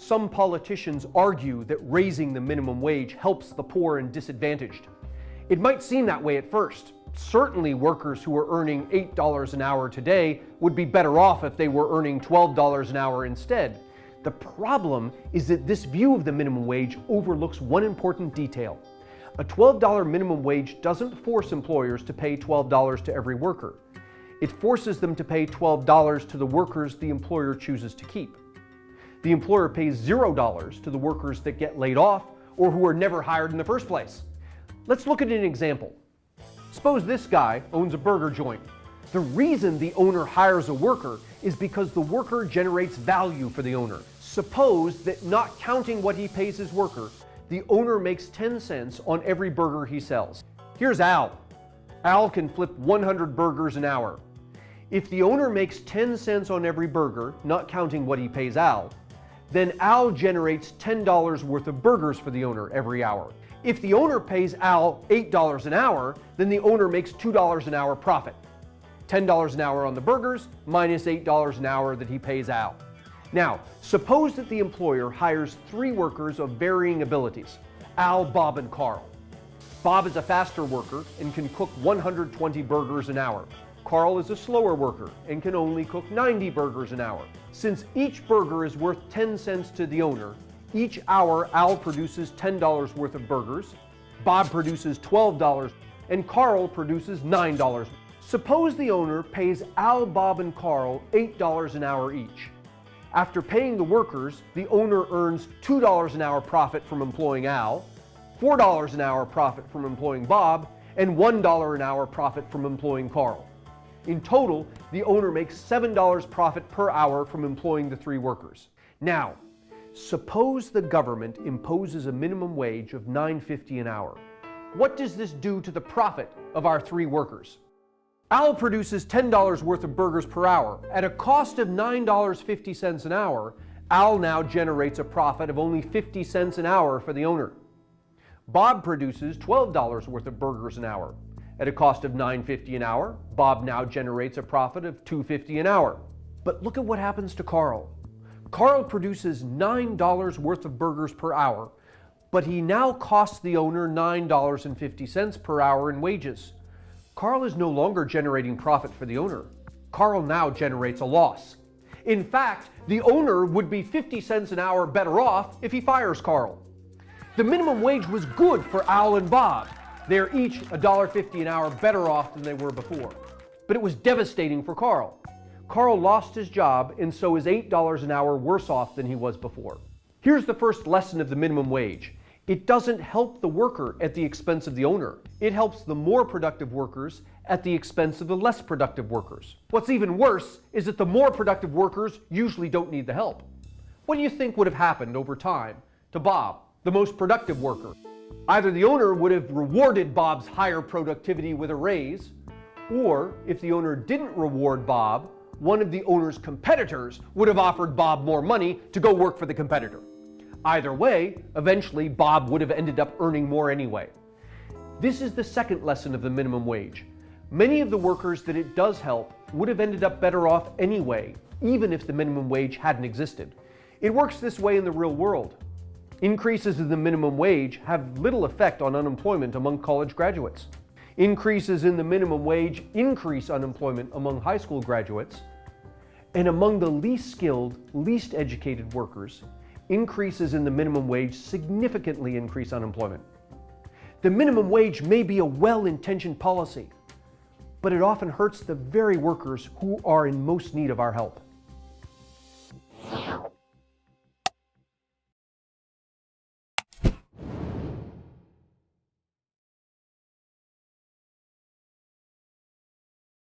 Some politicians argue that raising the minimum wage helps the poor and disadvantaged. It might seem that way at first. Certainly workers who are earning $8 an hour today would be better off if they were earning $12 an hour instead. The problem is that this view of the minimum wage overlooks one important detail. A $12 minimum wage doesn't force employers to pay $12 to every worker. It forces them to pay $12 to the workers the employer chooses to keep. The employer pays $0 to the workers that get laid off or who are never hired in the first place. Let's look at an example. Suppose this guy owns a burger joint. The reason the owner hires a worker is because the worker generates value for the owner. Suppose that, not counting what he pays his worker, the owner makes 10 cents on every burger he sells. Here's Al. Al can flip 100 burgers an hour. If the owner makes 10 cents on every burger, not counting what he pays Al, then Al generates $10 worth of burgers for the owner every hour. If the owner pays Al $8 an hour, then the owner makes $2 an hour profit. $10 an hour on the burgers minus $8 an hour that he pays Al. Now, suppose that the employer hires 3 workers of varying abilities: Al, Bob, and Carl. Bob is a faster worker and can cook 120 burgers an hour. Carl is a slower worker and can only cook 90 burgers an hour. Since each burger is worth 10 cents to the owner, each hour Al produces $10 worth of burgers, Bob produces $12, and Carl produces $9. Suppose the owner pays Al, Bob, and Carl $8 an hour each. After paying the workers, the owner earns $2 an hour profit from employing Al, $4 an hour profit from employing Bob, and $1 an hour profit from employing Carl. In total, the owner makes $7 profit per hour from employing the 3 workers. Now, suppose the government imposes a minimum wage of $9.50 an hour. What does this do to the profit of our 3 workers? Al produces $10 worth of burgers per hour. At a cost of $9.50 an hour, Al now generates a profit of only 50 cents an hour for the owner. Bob produces $12 worth of burgers an hour. At a cost of $9.50 an hour, Bob now generates a profit of $2.50 an hour. But look at what happens to Carl. Carl produces $9 worth of burgers per hour, but he now costs the owner $9.50 per hour in wages. Carl is no longer generating profit for the owner. Carl now generates a loss. In fact, the owner would be 50 cents an hour better off if he fires Carl. The minimum wage was good for Al and Bob. They're each $1.50 an hour better off than they were before. But it was devastating for Carl. Carl lost his job, and so is $8 an hour worse off than he was before. Here's the first lesson of the minimum wage. It doesn't help the worker at the expense of the owner. It helps the more productive workers at the expense of the less productive workers. What's even worse is that the more productive workers usually don't need the help. What do you think would have happened over time to Bob, the most productive worker? Either the owner would have rewarded Bob's higher productivity with a raise, or if the owner didn't reward Bob, one of the owner's competitors would have offered Bob more money to go work for the competitor. Either way, eventually Bob would have ended up earning more anyway. This is the second lesson of the minimum wage. Many of the workers that it does help would have ended up better off anyway, even if the minimum wage hadn't existed. It works this way in the real world. Increases in the minimum wage have little effect on unemployment among college graduates. Increases in the minimum wage increase unemployment among high school graduates. And among the least skilled, least educated workers, increases in the minimum wage significantly increase unemployment. The minimum wage may be a well-intentioned policy, but it often hurts the very workers who are in most need of our help.